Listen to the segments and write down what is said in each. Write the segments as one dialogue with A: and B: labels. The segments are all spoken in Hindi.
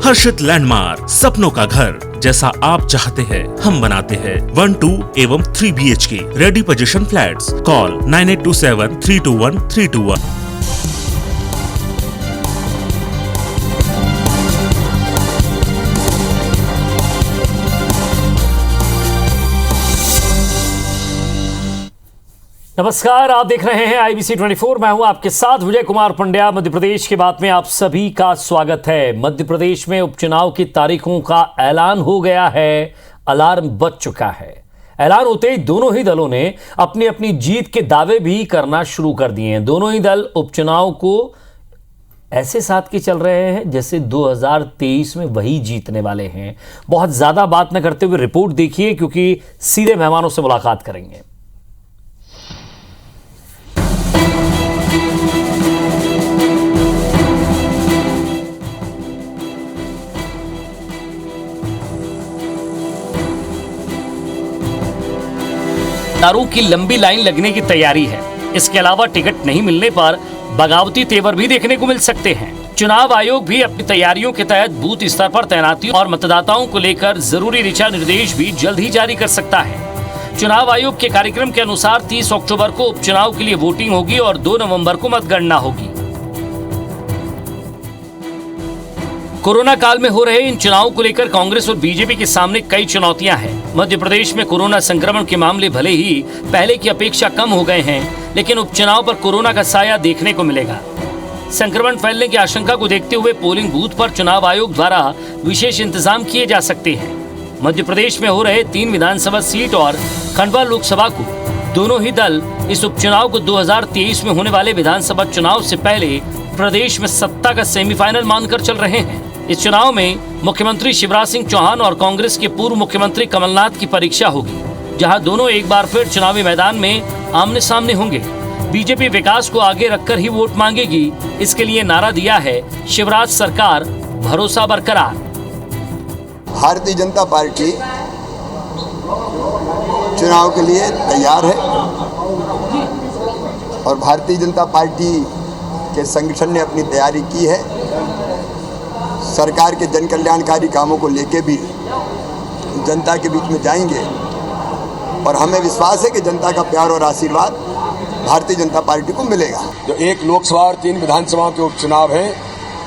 A: हर्षित लैंडमार्क, सपनों का घर जैसा आप चाहते हैं हम बनाते हैं। 1, 2 एवं 3 BHK ready position flats. Call 9827321321।
B: नमस्कार, आप देख रहे हैं IBC 24। मैं हूं आपके साथ विजय कुमार पंड्या। मध्य प्रदेश की बात में आप सभी का स्वागत है। मध्य प्रदेश में उपचुनाव की तारीखों का ऐलान हो गया है, अलार्म बज चुका है। ऐलान होते ही दोनों ही दलों ने अपनी अपनी जीत के दावे भी करना शुरू कर दिए हैं। दोनों ही दल उपचुनाव को ऐसे साथ के चल रहे हैं जैसे 2023 में वही जीतने वाले हैं। बहुत ज्यादा बात न करते हुए रिपोर्ट देखिए, क्योंकि सीधे मेहमानों से मुलाकात करेंगे। दारू की लंबी लाइन लगने की तैयारी है। इसके अलावा टिकट नहीं मिलने पर बगावती तेवर भी देखने को मिल सकते हैं। चुनाव आयोग भी अपनी तैयारियों के तहत बूथ स्तर पर तैनाती और मतदाताओं को लेकर जरूरी दिशा निर्देश भी जल्द ही जारी कर सकता है। चुनाव आयोग के कार्यक्रम के अनुसार 30 अक्टूबर को उपचुनाव के लिए वोटिंग होगी और 2 नवंबर को मतगणना होगी। कोरोना काल में हो रहे इन चुनावों को लेकर कांग्रेस और बीजेपी के सामने कई चुनौतियां हैं। मध्य प्रदेश में कोरोना संक्रमण के मामले भले ही पहले की अपेक्षा कम हो गए हैं, लेकिन उपचुनाव पर कोरोना का साया देखने को मिलेगा। संक्रमण फैलने की आशंका को देखते हुए पोलिंग बूथ पर चुनाव आयोग द्वारा विशेष इंतजाम किए जा सकते हैं। मध्य प्रदेश में हो रहे 3 विधानसभा सीट और खंडवा लोकसभा को दोनों ही दल इस उपचुनाव को 2023 में होने वाले विधानसभा चुनाव से पहले प्रदेश में सत्ता का सेमीफाइनल मानकर चल रहे हैं। इस चुनाव में मुख्यमंत्री शिवराज सिंह चौहान और कांग्रेस के पूर्व मुख्यमंत्री कमलनाथ की परीक्षा होगी, जहां दोनों एक बार फिर चुनावी मैदान में आमने सामने होंगे। बीजेपी विकास को आगे रखकर ही वोट मांगेगी। इसके लिए नारा दिया है, शिवराज सरकार, भरोसा बरकरार।
C: भारतीय जनता पार्टी चुनाव के लिए तैयार है और भारतीय जनता पार्टी के संगठन ने अपनी तैयारी की है। सरकार के जन कल्याणकारी कामों को लेके भी जनता के बीच में जाएंगे और हमें विश्वास है कि जनता का प्यार और आशीर्वाद भारतीय जनता पार्टी को मिलेगा।
D: जो 1 लोकसभा और 3 विधानसभा के उपचुनाव हैं,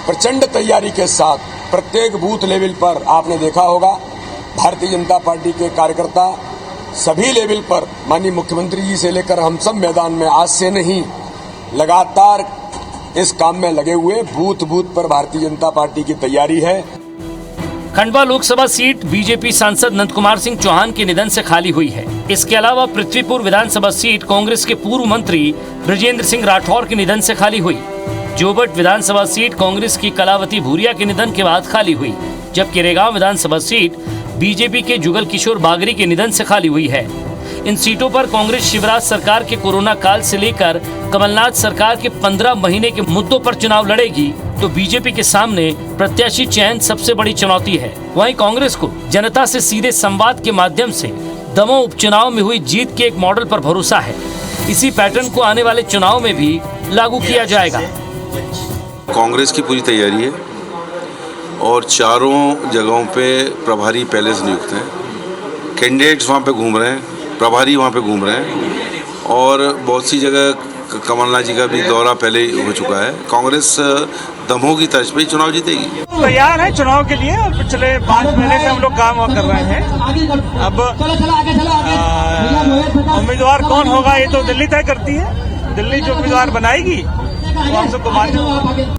D: प्रचंड तैयारी के साथ प्रत्येक बूथ लेवल पर आपने देखा होगा भारतीय जनता पार्टी के कार्यकर्ता सभी लेवल पर माननीय मुख्यमंत्री जी से लेकर हम सब मैदान में आज से नहीं लगातार इस काम में लगे हुए। बूथ बूथ पर भारतीय जनता पार्टी की तैयारी है।
B: खंडवा लोकसभा सीट बीजेपी सांसद नंद कुमार सिंह चौहान के निधन से खाली हुई है। इसके अलावा पृथ्वीपुर विधानसभा सीट कांग्रेस के पूर्व मंत्री बृजेंद्र सिंह राठौर के निधन से खाली हुई। जोबट विधानसभा सीट कांग्रेस की कलावती भूरिया के निधन के बाद खाली हुई, जबकि रेगांव विधानसभा सीट बीजेपी के जुगल किशोर बागरी के निधन से खाली हुई है। इन सीटों पर कांग्रेस शिवराज सरकार के कोरोना काल से लेकर कमलनाथ सरकार के 15 महीने के मुद्दों पर चुनाव लड़ेगी, तो बीजेपी के सामने प्रत्याशी चयन सबसे बड़ी चुनौती है। वहीं कांग्रेस को जनता से सीधे संवाद के माध्यम से दमोह उपचुनाव में हुई जीत के एक मॉडल पर भरोसा है। इसी पैटर्न को आने वाले चुनाव में भी लागू किया जाएगा।
E: कांग्रेस की पूरी तैयारी है और चारों जगहों पे प्रभारी पहले से नियुक्त हैं। कैंडिडेट्स वहाँ पे घूम रहे हैं, प्रभारी वहाँ पे घूम रहे हैं और बहुत सी जगह कमलनाथ जी का भी दौरा पहले ही हो चुका है। कांग्रेस दमोह की तर्ज पे चुनाव जीतेगी।
F: तैयार है चुनाव के लिए और पिछले 5 महीने से हम लोग काम कर रहे हैं। अब उम्मीदवार कौन होगा ये तो दिल्ली तय करती है। दिल्ली जो उम्मीदवार बनाएगी वो हम सबको मालूम।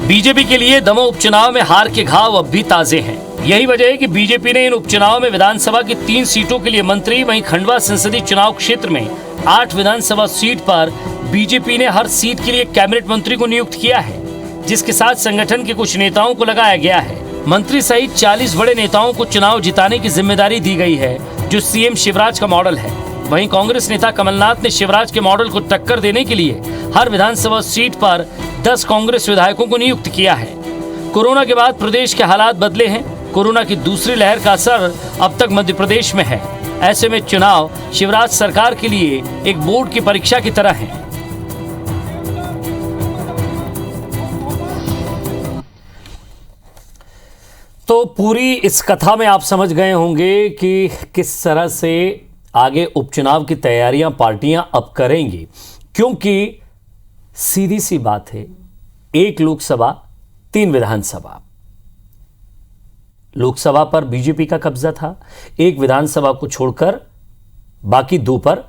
B: बीजेपी के लिए दमोह उपचुनाव में हार के घाव अब भी ताजे हैं। यही वजह है कि बीजेपी ने इन उपचुनाव में विधानसभा की 3 सीटों के लिए मंत्री, वहीं खंडवा संसदीय चुनाव क्षेत्र में 8 विधानसभा सीट पर बीजेपी ने हर सीट के लिए कैबिनेट मंत्री को नियुक्त किया है, जिसके साथ संगठन के कुछ नेताओं को लगाया गया है। मंत्री सहित 40 बड़े नेताओं को चुनाव जिताने की जिम्मेदारी दी गई है, जो सीएम शिवराज का मॉडल है। वहीं कांग्रेस नेता कमलनाथ ने शिवराज के मॉडल को टक्कर देने के लिए हर विधानसभा सीट पर 10 कांग्रेस विधायकों को नियुक्त किया है। कोरोना के बाद प्रदेश के हालात बदले हैं। कोरोना की दूसरी लहर का असर अब तक मध्य प्रदेश में है। ऐसे में चुनाव शिवराज सरकार के लिए एक बोर्ड की परीक्षा की तरह है। तो पूरी इस कथा में आप समझ गए होंगे कि किस तरह से आगे उपचुनाव की तैयारियां पार्टियां अब करेंगी, क्योंकि सीधी सी बात है, 1 लोकसभा 3 विधानसभा। लोकसभा पर बीजेपी का कब्जा था, 1 विधानसभा को छोड़कर बाकी 2 पर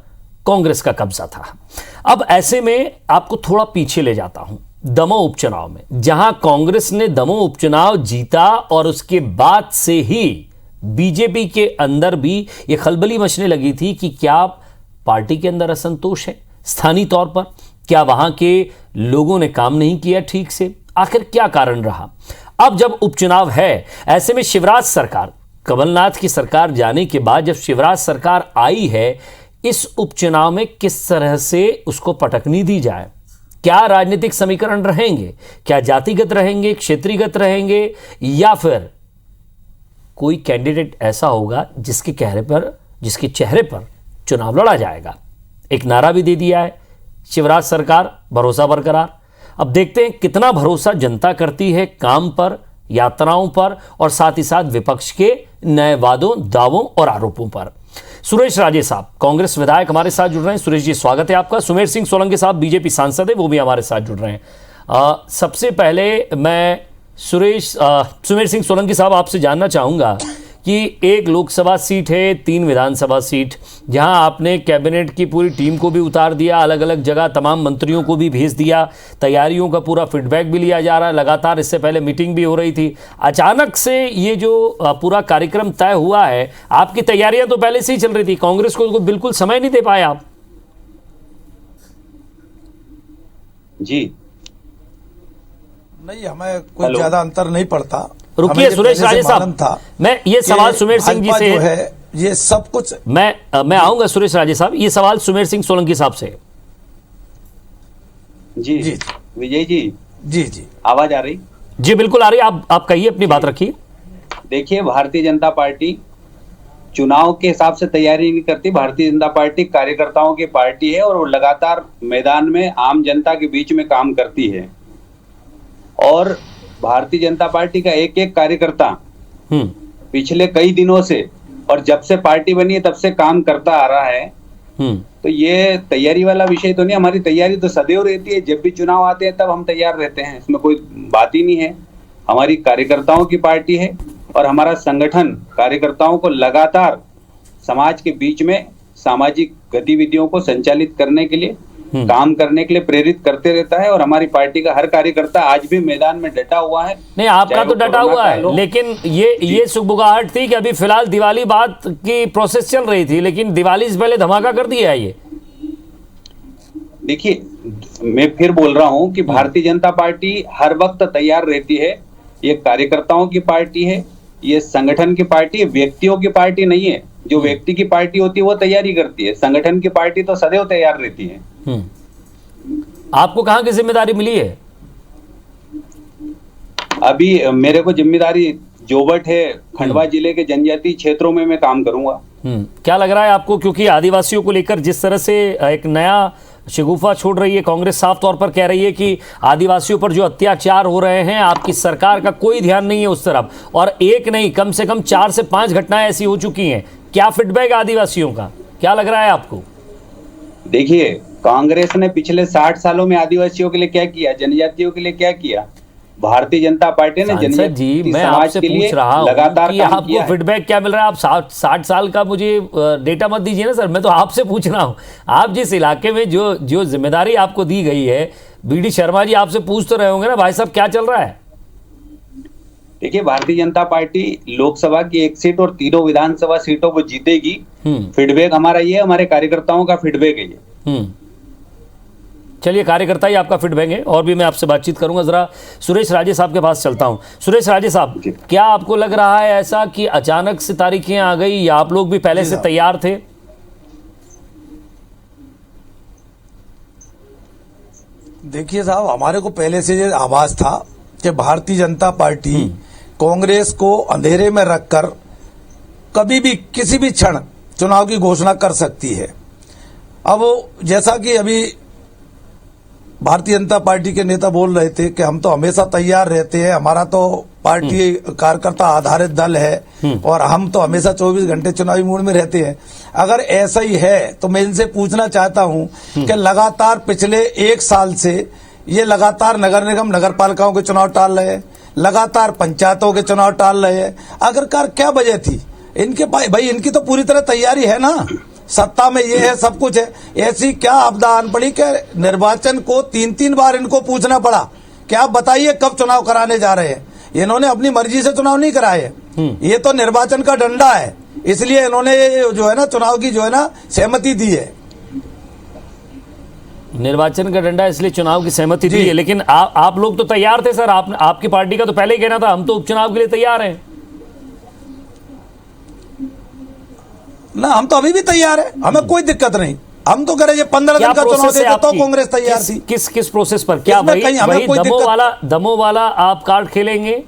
B: कांग्रेस का कब्जा था। अब ऐसे में आपको थोड़ा पीछे ले जाता हूं, दमोह उपचुनाव में, जहां कांग्रेस ने दमोह उपचुनाव जीता और उसके बाद से ही बीजेपी के अंदर भी यह खलबली मचने लगी थी कि क्या पार्टी के अंदर असंतोष है स्थानीय तौर पर, क्या वहां के लोगों ने काम नहीं किया ठीक से, आखिर क्या कारण रहा। अब जब उपचुनाव है, ऐसे में शिवराज सरकार, कमलनाथ की सरकार जाने के बाद जब शिवराज सरकार आई है, इस उपचुनाव में किस तरह से उसको पटकनी दी जाए, क्या राजनीतिक समीकरण रहेंगे, क्या जातिगत रहेंगे, क्षेत्रीगत रहेंगे, या फिर कोई कैंडिडेट ऐसा होगा जिसके चेहरे पर चुनाव लड़ा जाएगा। एक नारा भी दे दिया है शिवराज सरकार, भरोसा बरकरार। अब देखते हैं कितना भरोसा जनता करती है काम पर, यात्राओं पर, और साथ ही साथ विपक्ष के नए वादों, दावों और आरोपों पर। सुरेश राजे साहब, कांग्रेस विधायक, हमारे साथ जुड़ रहे हैं। सुरेश जी, स्वागत है आपका। सुमेर सिंह सोलंकी साहब, बीजेपी सांसद है, वो भी हमारे साथ जुड़ रहे हैं। सबसे पहले मैं सुमेर सिंह सोलंकी साहब आपसे जानना चाहूंगा कि 1 लोकसभा सीट है, 3 विधानसभा सीट, जहां आपने कैबिनेट की पूरी टीम को भी उतार दिया, अलग अलग जगह तमाम मंत्रियों को भी भेज दिया, तैयारियों का पूरा फीडबैक भी लिया जा रहा है लगातार, इससे पहले मीटिंग भी हो रही थी। अचानक से ये जो पूरा कार्यक्रम तय हुआ है, आपकी तैयारियां तो पहले से ही चल रही थी, कांग्रेस को बिल्कुल समय नहीं दे पाए आप।
G: जी
H: नहीं, हमें कोई ज्यादा अंतर नहीं पड़ता।
B: रुकिए सुरेश राजे साहब, मैं ये सवाल सुमेर सिंह जी से
H: है, ये सब कुछ
B: मैं आऊंगा सुरेश राजे साहब, ये सवाल सुमेर सिंह सोलंकी साहब से।
G: जी जी विजय जी,
H: जी
G: आवाज आ रही?
B: जी बिल्कुल आ रही, आप कहिए, अपनी बात रखिए।
G: देखिए, भारतीय जनता पार्टी चुनाव के हिसाब से तैयारी नहीं करती। भारतीय जनता पार्टी कार्यकर्ताओं की पार्टी है और वो लगातार मैदान में आम जनता के बीच में काम करती है। और भारतीय जनता पार्टी का एक एक कार्यकर्ता पिछले कई दिनों से, और जब से पार्टी बनी है तब से काम करता आ रहा है। तो ये तैयारी वाला विषय तो नहीं, हमारी तैयारी तो सदैव रहती है। जब भी चुनाव आते हैं तब हम तैयार रहते हैं, इसमें कोई बात ही नहीं है। हमारी कार्यकर्ताओं की पार्टी है और हमारा संगठन कार्यकर्ताओं को लगातार समाज के बीच में सामाजिक गतिविधियों को संचालित करने के लिए, काम करने के लिए प्रेरित करते रहता है। और हमारी पार्टी का हर कार्यकर्ता आज भी मैदान में डटा हुआ है।
B: नहीं, आपका तो डटा हुआ है, लेकिन ये सुगबुगाहट थी कि अभी फिलहाल दिवाली बाद की प्रोसेस चल रही थी, लेकिन दिवाली से पहले धमाका कर दिया है ये।
G: देखिए, मैं फिर बोल रहा हूं कि भारतीय जनता पार्टी हर वक्त तैयार रहती है। ये कार्यकर्ताओं की पार्टी है, ये संगठन की पार्टी है, व्यक्तियों की पार्टी नहीं है। जो व्यक्ति की पार्टी होती है वो तैयारी करती है, संगठन की पार्टी तो सदैव तैयार रहती है।
B: आपको कहां की जिम्मेदारी मिली है?
G: अभी मेरे को जिम्मेदारी जोबट है, खंडवा जिले के जनजातीय क्षेत्रों में मैं काम करूंगा।
B: क्या लग रहा है आपको, क्योंकि आदिवासियों को लेकर जिस तरह से एक नया शगुफा छोड़ रही है कांग्रेस, साफ तौर पर कह रही है कि आदिवासियों पर जो अत्याचार हो रहे हैं, आपकी सरकार का कोई ध्यान नहीं है उस तरफ, और एक नहीं, कम से कम 4 से 5 घटनाएं ऐसी हो चुकी हैं। क्या फीडबैक आदिवासियों का, क्या लग रहा है आपको?
G: देखिए, कांग्रेस ने पिछले 60 सालों में आदिवासियों के लिए क्या किया, जनजातियों के लिए क्या किया? भारतीय जनता पार्टी ने जनजातीय समाज के लिए लगातार काम
B: आपको
G: किया।
B: फीडबैक क्या मिल रहा है? आप 60 साल का मुझे डेटा मत दीजिए ना सर, मैं तो आपसे पूछ रहा हूँ। आप जिस इलाके में जो जिम्मेदारी आपको दी गई है, बीडी शर्मा जी आपसे पूछ तो रहे होंगे ना, भाई साहब क्या चल रहा है?
G: देखिए, भारतीय जनता पार्टी लोकसभा की 1 सीट और 3 विधानसभा सीटों को जीतेगी। फीडबैक हमारा ये है, हमारे कार्यकर्ताओं का फीडबैक है ये।
B: चलिए, कार्यकर्ता ही आपका फीडबैक है, और भी मैं आपसे बातचीत करूंगा। जरा सुरेश राजे साहब के पास चलता हूं। सुरेश राजे साहब, क्या आपको लग रहा है ऐसा कि अचानक से तारीखें आ गई, या आप लोग भी पहले से तैयार थे?
H: देखिए साहब, हमारे को पहले से ये आभास था कि भारतीय जनता पार्टी कांग्रेस को अंधेरे में रखकर कभी भी किसी भी क्षण चुनाव की घोषणा कर सकती है। अब जैसा कि अभी भारतीय जनता पार्टी के नेता बोल रहे थे कि हम तो हमेशा तैयार रहते हैं, हमारा तो पार्टी कार्यकर्ता आधारित दल है और हम तो हमेशा 24 घंटे चुनावी मूड में रहते हैं। अगर ऐसा ही है तो मैं इनसे पूछना चाहता हूं कि लगातार पिछले 1 साल से ये लगातार नगर निगम नगर पालिकाओं के चुनाव टाल रहे हैं, लगातार पंचायतों के चुनाव टाल रहे हैं। आखिरकार क्या वजह थी इनके? भाई इनकी तो पूरी तरह तैयारी है ना, सत्ता में ये है, सब कुछ है। ऐसी क्या आपदा आन पड़ी कि निर्वाचन को 3-3 बार इनको पूछना पड़ा कि आप बताइए कब चुनाव कराने जा रहे हैं। इन्होंने अपनी मर्जी से चुनाव नहीं कराए, ये तो निर्वाचन का डंडा है, इसलिए इन्होंने जो है ना चुनाव की जो है ना सहमति दी है।
B: निर्वाचन का डंडा इसलिए चुनाव की सहमति दी है, लेकिन आप लोग तो तैयार थे सर। आपकी पार्टी का तो पहले ही कहना था हम तो उपचुनाव के लिए तैयार हैं
H: ना। हम तो अभी भी तैयार है, हमें कोई दिक्कत नहीं। हम तो करें 15 दिन का चुनाव देते तो कांग्रेस तैयार थी।
B: किस प्रोसेस पर? क्या वही दमों वाला आप कार्ड खेलेंगे?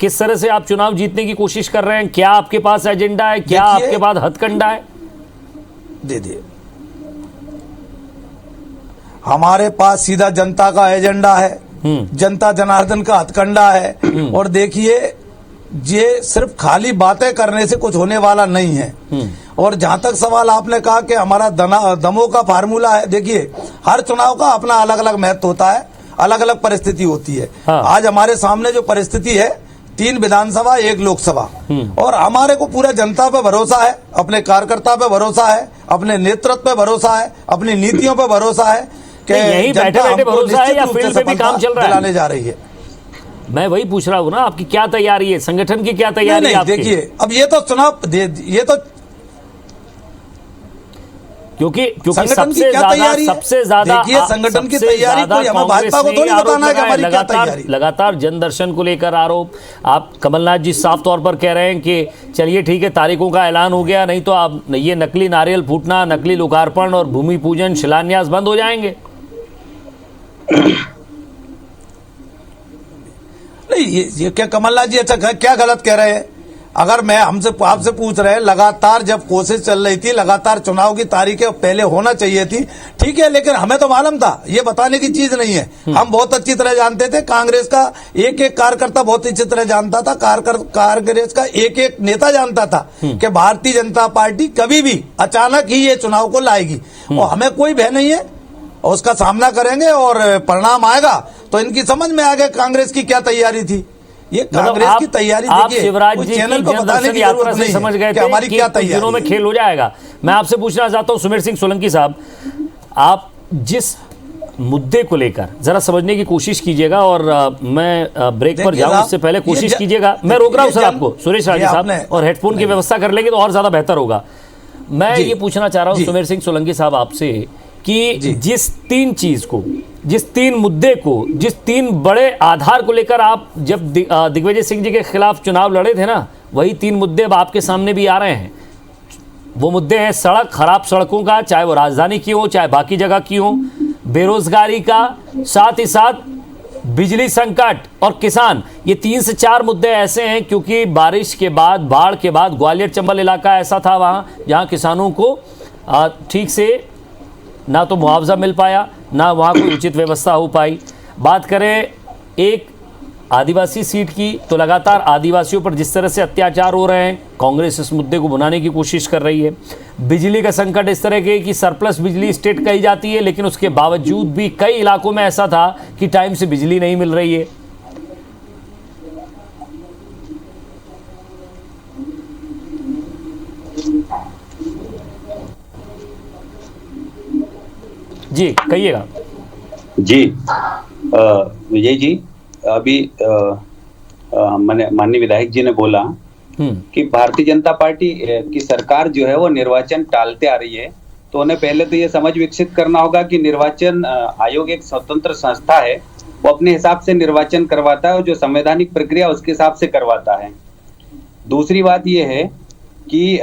B: किस तरह से आप चुनाव जीतने की कोशिश कर रहे हैं? क्या आपके पास एजेंडा है? क्या आपके पास हथकंडा है?
H: दे हमारे पास सीधा जनता का एजेंडा है, जनता जनार्दन का हथकंडा है। और देखिए ये सिर्फ खाली बातें करने से कुछ होने वाला नहीं है। और जहां तक सवाल आपने कहा कि हमारा दमों का फार्मूला है, देखिए हर चुनाव का अपना अलग अलग महत्व होता है, अलग अलग परिस्थिति होती है। आज हमारे सामने जो परिस्थिति है 3 विधानसभा 1 लोकसभा, और हमारे को पूरा जनता पे भरोसा है, अपने कार्यकर्ता पे भरोसा है, अपने नेतृत्व पे भरोसा है, अपनी नीतियों पे भरोसा है कि
B: यही बैठे भरोसा है या फील्ड पे भी काम चल रहा है?
H: दिलाने जा रही है।
B: मैं वही पूछ रहा हूँ ना, आपकी क्या तैयारी है, संगठन की क्या तैयारी है?
H: देखिए अब ये तो चुनाव, ये तो
B: क्योंकि सबसे ज्यादा
H: देखिए संगठन की तैयारी कोई हमें भाजपा को थोड़ी बताना है कि हमारी क्या तैयारी।
B: लगातार जनदर्शन को लेकर आरोप, आप कमलनाथ जी साफ तौर पर कह रहे हैं कि चलिए ठीक है तारीखों का ऐलान हो गया, नहीं तो आप ये नकली नारियल फूटना, नकली लोकार्पण और भूमि पूजन शिलान्यास बंद हो जाएंगे।
H: नहीं ये क्या कमलनाथ जी अच्छा क्या गलत कह रहे हैं? अगर मैं आपसे पूछ रहे हैं, लगातार जब कोशिश चल रही थी, लगातार चुनाव की तारीखें पहले होना चाहिए थी, ठीक है, लेकिन हमें तो मालूम था, ये बताने की चीज नहीं है। हम बहुत अच्छी तरह जानते थे, कांग्रेस का एक एक कार्यकर्ता बहुत अच्छी तरह जानता था, कांग्रेस का एक एक नेता जानता था कि भारतीय जनता पार्टी कभी भी अचानक ही ये चुनाव को लाएगी, और हमें कोई भय नहीं है, और उसका सामना करेंगे और परिणाम आएगा तो इनकी समझ में आ गया कांग्रेस की क्या तैयारी थी। ये कांग्रेस की तैयारी देखिए,
B: शिवराज जी
H: चैनल को बताने की जरूरत नहीं
B: समझ गए
H: कि हमारी क्या तैयारी
B: दिनों में खेल हो जाएगा। मैं आपसे पूछना चाहता हूं सुमेर सिंह सोलंकी साहब, आप जिस मुद्दे को लेकर जरा समझने की कोशिश कीजिएगा, और मैं ब्रेक पर जाऊं उससे पहले कोशिश कीजिएगा। मैं रोक रहा हूं सर आपको, सुरेश राजी साहब, और हेडफोन की व्यवस्था कर लेंगे तो और ज्यादा बेहतर होगा। मैं ये पूछना चाह रहा हूं सुमेर सिंह सोलंकी साहब आपसे कि जिस 3 चीज को, जिस 3 मुद्दे को, जिस 3 बड़े आधार को लेकर आप जब दिग्विजय सिंह जी के खिलाफ चुनाव लड़े थे ना, वही 3 मुद्दे अब आपके सामने भी आ रहे हैं। वो मुद्दे हैं सड़क, खराब सड़कों का, चाहे वो राजधानी की हो चाहे बाकी जगह की हो, बेरोजगारी का, साथ ही साथ बिजली संकट और किसान। ये 3 से 4 मुद्दे ऐसे हैं क्योंकि बारिश के बाद, बाढ़ के बाद ग्वालियर चंबल इलाका ऐसा था वहाँ जहाँ किसानों को ठीक से ना तो मुआवजा मिल पाया, ना वहाँ कोई उचित व्यवस्था हो पाई। बात करें एक आदिवासी सीट की, तो लगातार आदिवासियों पर जिस तरह से अत्याचार हो रहे हैं, कांग्रेस इस मुद्दे को भुनाने की कोशिश कर रही है। बिजली का संकट इस तरह के कि सरप्लस बिजली स्टेट कही जाती है, लेकिन उसके बावजूद भी कई इलाकों में ऐसा था कि टाइम से बिजली नहीं मिल रही है। जी कहिएगा।
G: जी विजय जी, अभी माननीय विधायक जी ने बोला कि भारतीय जनता पार्टी की सरकार जो है वो निर्वाचन टालते आ रही है, तो उन्हें पहले तो ये समझ विकसित करना होगा कि निर्वाचन आयोग एक स्वतंत्र संस्था है, वो अपने हिसाब से निर्वाचन करवाता है और जो संवैधानिक प्रक्रिया उसके हिसाब से करवाता है। दूसरी बात ये है कि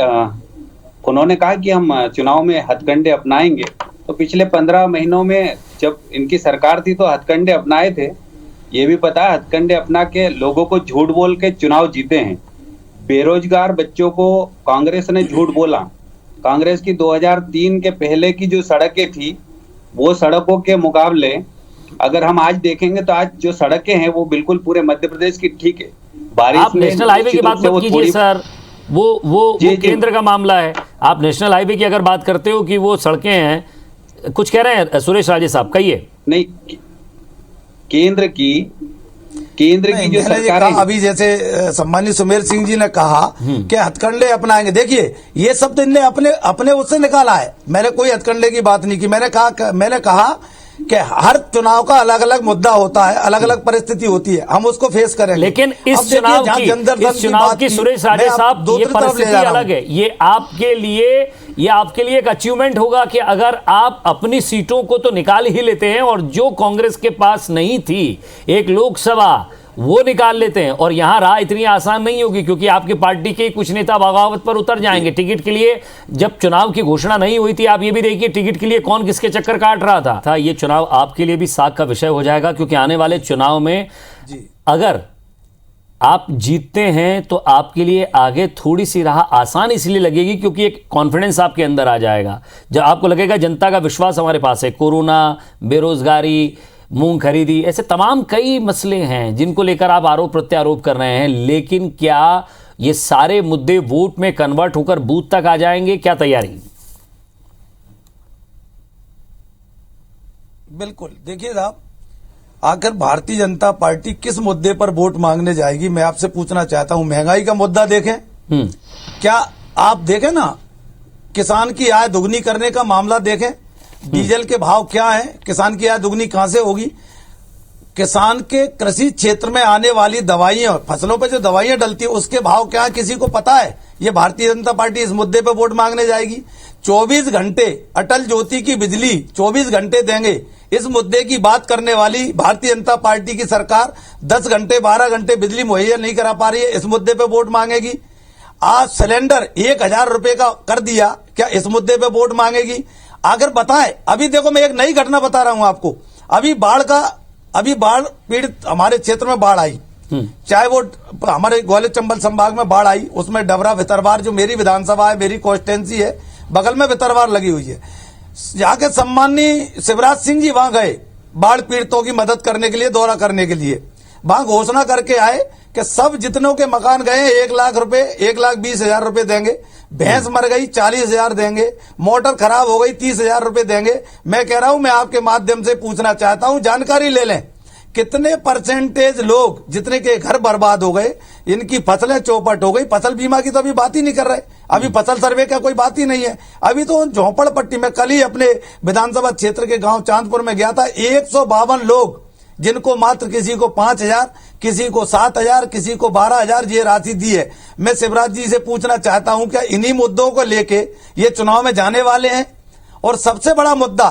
G: उन्होंने कहा कि हम चुनाव में हथकंडे अपनाएंगे, तो पिछले 15 महीनों में जब इनकी सरकार थी तो हथकंडे अपनाए थे। ये भी पता है हथकंडे अपना के लोगों को झूठ बोल के चुनाव जीते हैं। बेरोजगार बच्चों को कांग्रेस ने झूठ बोला। कांग्रेस की 2003 के पहले की जो सड़कें थी वो सड़कों के मुकाबले अगर हम आज देखेंगे तो आज जो सड़कें हैं वो बिल्कुल पूरे मध्य प्रदेश की ठीक है। बारिश
B: आप नेशनल हाईवे की बात मत कीजिए सर, वो केंद्र का मामला है। आप नेशनल हाईवे की अगर बात करते हो कि वो सड़कें हैं, कुछ कह रहे हैं सुरेश राजे साहब, कहिए।
G: नहीं, केंद्र की जो सरकार है,
H: अभी जैसे सम्मानित सुमेर सिंह जी ने कहा कि हथकंडे अपनाएंगे, देखिए ये सब तो इनने अपने उससे निकाला है। मैंने कोई हथकंडे की बात नहीं की। मैंने कहा कि हर चुनाव का अलग अलग मुद्दा होता है, अलग अलग परिस्थिति होती है, हम उसको फेस करेंगे।
B: लेकिन इस चुनाव की सुरेश राजे साहब ये परिस्थिति अलग है। ये आपके लिए एक अचीवमेंट होगा कि अगर आप अपनी सीटों को तो निकाल ही लेते हैं और जो कांग्रेस के पास नहीं थी एक लोकसभा वो निकाल लेते हैं, और यहां राह इतनी आसान नहीं होगी क्योंकि आपकी पार्टी के कुछ नेता बगावत पर उतर जाएंगे टिकट के लिए। जब चुनाव की घोषणा नहीं हुई थी, आप ये भी देखिए टिकट के लिए कौन किसके चक्कर काट रहा था। ये चुनाव आपके लिए भी साख का विषय हो जाएगा क्योंकि आने वाले चुनाव में अगर आप जीतते हैं तो आपके लिए आगे थोड़ी सी राह आसान इसलिए लगेगी क्योंकि एक कॉन्फिडेंस आपके अंदर आ जाएगा, जब आपको लगेगा जनता का विश्वास हमारे पास है। कोरोना, बेरोजगारी, मूंग खरीदी, ऐसे तमाम कई मसले हैं जिनको लेकर आप आरोप प्रत्यारोप कर रहे हैं, लेकिन क्या ये सारे मुद्दे वोट में कन्वर्ट होकर बूथ तक आ जाएंगे? क्या तैयारी?
H: बिल्कुल, देखिए साहब, आखिर भारतीय जनता पार्टी किस मुद्दे पर वोट मांगने जाएगी, मैं आपसे पूछना चाहता हूं। महंगाई का मुद्दा देखें, क्या आप देखें ना, किसान की आय दुगनी करने का मामला देखें, डीजल के भाव क्या है, किसान की आय दुगनी कहां से होगी। किसान के कृषि क्षेत्र में आने वाली दवाइयां, फसलों पे जो दवाइयां डलती है उसके भाव क्या है, किसी को पता है? ये भारतीय जनता पार्टी इस मुद्दे पे वोट मांगने जाएगी। 24 घंटे अटल ज्योति की बिजली 24 घंटे देंगे, इस मुद्दे की बात करने वाली भारतीय जनता पार्टी की सरकार 10 घंटे 12 घंटे बिजली मुहैया नहीं करा पा रही है, इस मुद्दे पे वोट मांगेगी। आज सिलेंडर 1000 रुपए का कर दिया, क्या इस मुद्दे पे वोट मांगेगी? अगर बताएं, अभी देखो मैं एक नई घटना बता रहा हूं आपको। अभी बाढ़ पीड़ित हमारे क्षेत्र में बाढ़ आई, चाहे वो हमारे ग्वालियर चंबल संभाग में बाढ़ आई, उसमें डबरा भितरवार जो मेरी विधानसभा है, मेरी कॉन्स्टिट्यूंसी है, बगल में भितरवार लगी हुई है। जाके सम्माननीय शिवराज सिंह जी वहां गए बाढ़ पीड़ितों की मदद करने के लिए, दौरा करने के लिए। वहां घोषणा करके आए कि सब जितनों के मकान गए 1 लाख रुपए, 1,20,000 रुपए देंगे। भैंस मर गई 40,000 देंगे, मोटर खराब हो गई 30,000 रुपए देंगे। मैं कह रहा हूं, मैं आपके माध्यम से पूछना चाहता हूं, जानकारी ले लें कितने परसेंटेज लोग जितने के घर बर्बाद हो गए, इनकी फसलें चौपट हो गई। फसल बीमा की तो अभी बात ही नहीं कर रहे, अभी फसल सर्वे का कोई बात ही नहीं है। अभी तो झोंपड़पट्टी में, कल ही अपने विधानसभा क्षेत्र के गांव चांदपुर में गया था, 152 लोग जिनको मात्र किसी को 5,000, किसी को 7,000, किसी को 12,000 ये राशि दी है। मैं शिवराज जी से पूछना चाहता हूं, क्या इन्हीं मुद्दों को लेके ये चुनाव में जाने वाले हैं? और सबसे बड़ा मुद्दा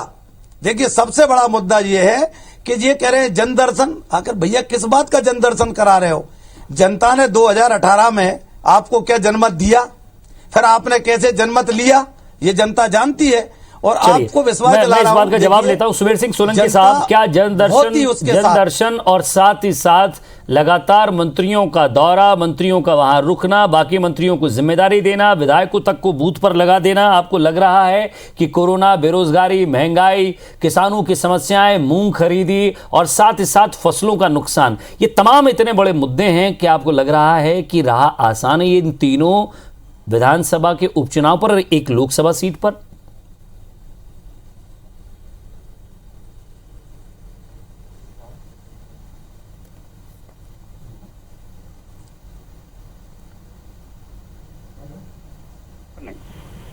H: देखिए, सबसे बड़ा मुद्दा ये है कि ये कह रहे हैं जन दर्शन। आखिर भैया किस बात का जन दर्शन करा रहे हो? जनता ने 2018 में आपको क्या जनमत दिया, फिर आपने कैसे जनमत लिया, ये जनता जानती है। और आपको विश्वास दिला रहा हूं,
B: इस बात का जवाब लेता हूं सुमेर सिंह सोलंकी साहब। क्या जन दर्शन और साथ ही साथ लगातार मंत्रियों का दौरा, मंत्रियों का वहां रुकना, बाकी मंत्रियों को जिम्मेदारी देना, विधायकों तक को बूथ पर लगा देना, आपको लग रहा है कि कोरोना, बेरोजगारी, महंगाई, किसानों की समस्याएं, मूंग खरीदी और साथ ही साथ फसलों का नुकसान, ये तमाम इतने बड़े मुद्दे हैं कि आपको लग रहा है कि राह आसान है ये इन तीनों विधानसभा के उपचुनाव पर और एक लोकसभा सीट पर?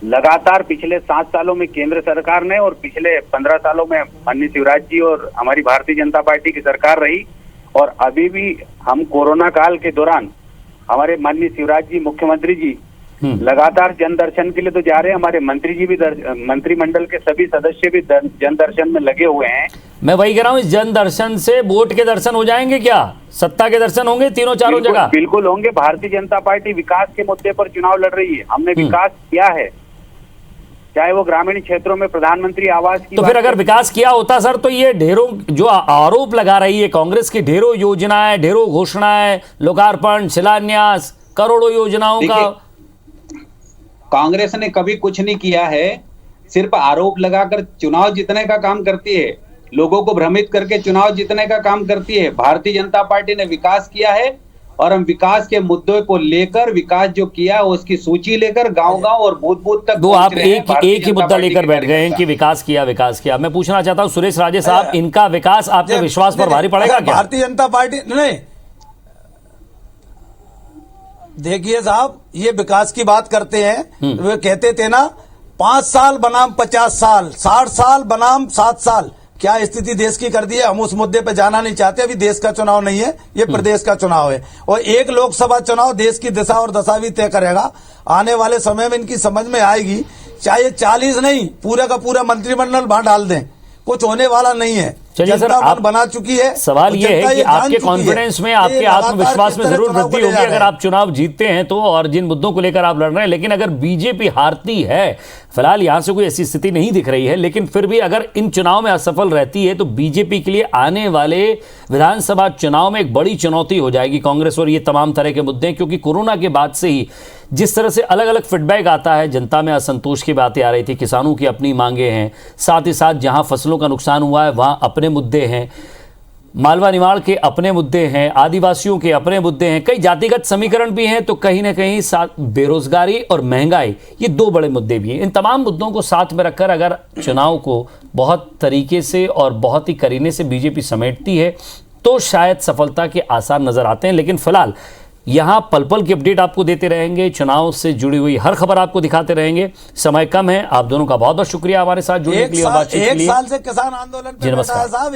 G: लगातार पिछले 7 सालों में केंद्र सरकार ने और पिछले 15 सालों में माननीय शिवराज जी और हमारी भारतीय जनता पार्टी की सरकार रही, और अभी भी हम कोरोना काल के दौरान हमारे माननीय शिवराज जी मुख्यमंत्री जी लगातार जन दर्शन के लिए तो जा रहे हैं। हमारे मंत्री जी भी, मंत्रिमंडल के सभी सदस्य भी जन दर्शन में लगे हुए हैं।
B: मैं वही कह रहा हूँ, इस जन दर्शन से वोट के दर्शन हो जाएंगे क्या? सत्ता के दर्शन होंगे तीनों चारों जगह?
G: बिल्कुल होंगे। भारतीय जनता पार्टी विकास के मुद्दे पर चुनाव लड़ रही है। हमने विकास किया है, चाहे वो ग्रामीण क्षेत्रों में प्रधानमंत्री आवास की।
B: तो फिर अगर विकास किया होता सर, तो ये ढेरों जो आरोप लगा रही है कांग्रेस की, ढेरों योजनाएं, ढेरों घोषणाएं, लोकार्पण, शिलान्यास, करोड़ों योजनाओं का,
G: कांग्रेस ने कभी कुछ नहीं किया है, सिर्फ आरोप लगाकर चुनाव जीतने का काम करती है। लोगों को भ्रमित करके चुनाव जीतने का काम करती है। भारतीय जनता पार्टी ने विकास किया है और हम विकास के मुद्दों को लेकर, विकास जो किया उसकी सूची लेकर गांव-गांव और बूथ-बूथ तक
B: दो आप एक ही मुद्दा लेकर बैठ गए हैं कि विकास किया। मैं पूछना चाहता हूं सुरेश राजे साहब, इनका विकास आपके विश्वास पर भारी पड़ेगा क्या?
H: भारतीय जनता पार्टी नहीं, देखिए साहब, ये विकास की बात करते हैं, वे कहते थे ना 5 साल बनाम 50 साल, 60 साल बनाम 7 साल। क्या स्थिति देश की कर दी है? हम उस मुद्दे पे जाना नहीं चाहते। अभी देश का चुनाव नहीं है, ये प्रदेश का चुनाव है और एक लोकसभा चुनाव देश की दिशा और दशा भी तय करेगा। आने वाले समय में इनकी समझ में आएगी, चाहे 40 नहीं पूरा का पूरा मंत्रिमंडल वहां डाल दें, कुछ होने वाला नहीं है।
B: चलिए सर, आप
H: बना चुकी है।
B: सवाल ये है कि आपके कॉन्फिडेंस में, आपके आत्मविश्वास में जरूर वृद्धि होगी अगर आप चुनाव जीतते हैं तो, और जिन मुद्दों को लेकर आप लड़ रहे हैं। लेकिन अगर बीजेपी हारती है, फिलहाल यहां से कोई ऐसी स्थिति नहीं दिख रही है, लेकिन फिर भी अगर इन चुनाव में असफल रहती है तो बीजेपी के लिए आने वाले विधानसभा चुनाव में एक बड़ी चुनौती हो जाएगी कांग्रेस और ये तमाम तरह के मुद्दे, क्योंकि कोरोना के बाद से ही जिस तरह से अलग अलग फीडबैक आता है, जनता में असंतोष की बातें आ रही थी, किसानों की अपनी मांगे हैं, साथ ही साथ जहां फसलों का नुकसान हुआ है वहां अपने मुद्दे हैं, मालवा निमाड़ के अपने मुद्दे हैं, आदिवासियों के अपने मुद्दे हैं, कई जातिगत समीकरण भी हैं, तो कहीं ना कहीं साथ बेरोजगारी और महंगाई, ये 2 बड़े मुद्दे भी हैं। इन तमाम मुद्दों को साथ में रखकर अगर चुनाव को बहुत तरीके से और बहुत ही करीने से बीजेपी समेटती है तो शायद सफलता के आसार नजर आते हैं। लेकिन फिलहाल यहां पल पल की अपडेट आपको देते रहेंगे, चुनाव से जुड़ी हुई हर खबर आपको दिखाते रहेंगे। समय कम है, आप दोनों का बहुत बहुत शुक्रिया हमारे साथ जुड़ने के लिए और बातचीत के लिए।
H: एक साल से किसान आंदोलन पे बैठा है साहब,